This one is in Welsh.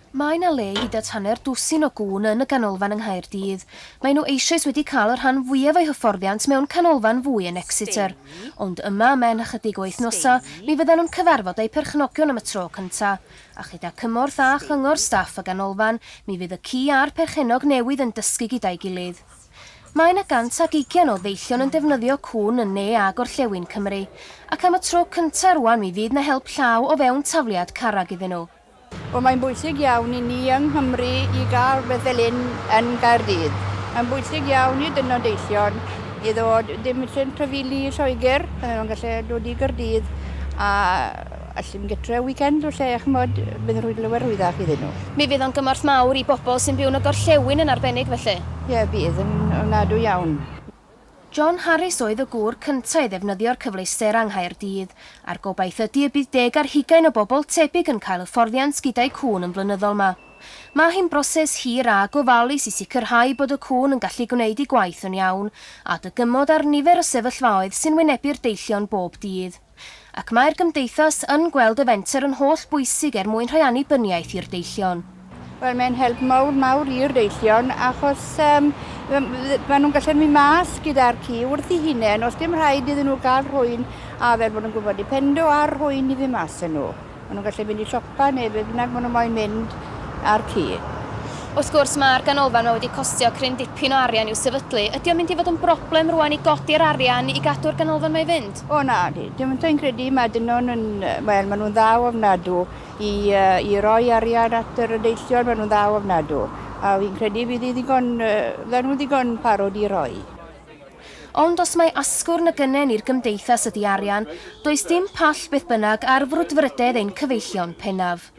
Mae yna le hyd at hanner dwsin o gŵn yn y canolfan yng Nghaerdydd. Mae nhw eisoes wedi cael yr rhan fwyaf o'i hyfforddiant mewn canolfan fwy yn Exeter. Ond yma mewn ychydig o wythnosa, mi fydden nhw'n cyfarfod eu perchnogion am y tro cynta. A chyda cymorth a chyngor staff y ganolfan, mi fydd y ci a'r perchenog newydd yn dysgu gyda'i gilydd. Mae yna 120 o ddeillion yn defnyddio cŵn yn ne a gorllewin Cymru. Ac am y tro cynta rwan mi fydd na help llaw o fewn tafliad carreg iddyn nhw. Mae'n bwysig iawn i ni yng Nghymru i gael beth fel un yn Nghaerdydd. Mae'n bwysig iawn i dynod Deillion i ddod dim yn trefili i Lloegr, nhw'n gallu dod i Gaerdydd a allwn gytre weekend o lle chymod bydd yn rhywun lywerwyddach iddyn nhw. Mi fydd o'n gymorth mawr i bobl sy'n byw yn y gorllewin yn arbennig felly? Ie, bydd yn ofnadwy iawn. John Harris oedd y gŵr cyntaf i ddefnyddio'r cyfleustera yng Nghaerdydd, a'r gobaith ydy y bydd 10 ar 20 o bobl tebyg yn cael hyfforddiant gyda'i cŵn yn flynyddol yma. Mae hi'n broses hir a gofalus i sicrhau bod y cŵn yn gallu gwneud ei gwaith yn iawn, a dygymod ar nifer o sefyllfaoedd sy'n wynebu'r deillion bob dydd. Ac mae'r Gymdeithas yn gweld y fenter yn holl bwysig mwyn rhoi annibyniaeth i'r deillion. Wel, mae'n help mawr i'r deillion achos maen nhw'n gallu mynd mas gyda'r ci wrth i hunain os dim rhaid iddyn nhw gael rhywun a fel bod nhw'n gwybod i pendo ar rhywun i fynd mas yn nhw. Maen nhw'n gallu mynd i siopa neu beth bynnag maen nhw moyn mynd ar ci. Wrth gwrs mae'r ganolfan wedi costio cryn dipyn o arian i'w sefydlu. Ydy o'n mynd i fod yn broblem rwan i godi'r arian i gadw'r ganolfan mae fynd? O na, dim yn credu mae dyn maen nhw'n ddaw ofnadw i roi arian at yr deillion, maen nhw'n ddaw ofnadw. A fi'n credu bydd nhw ddigon parod i roi. Ond os mae asgwrn y gynnen i'r Gymdeithas ydi arian, does dim pall beth bynnag ar frwdfrydedd ein cyfeillion pennaf.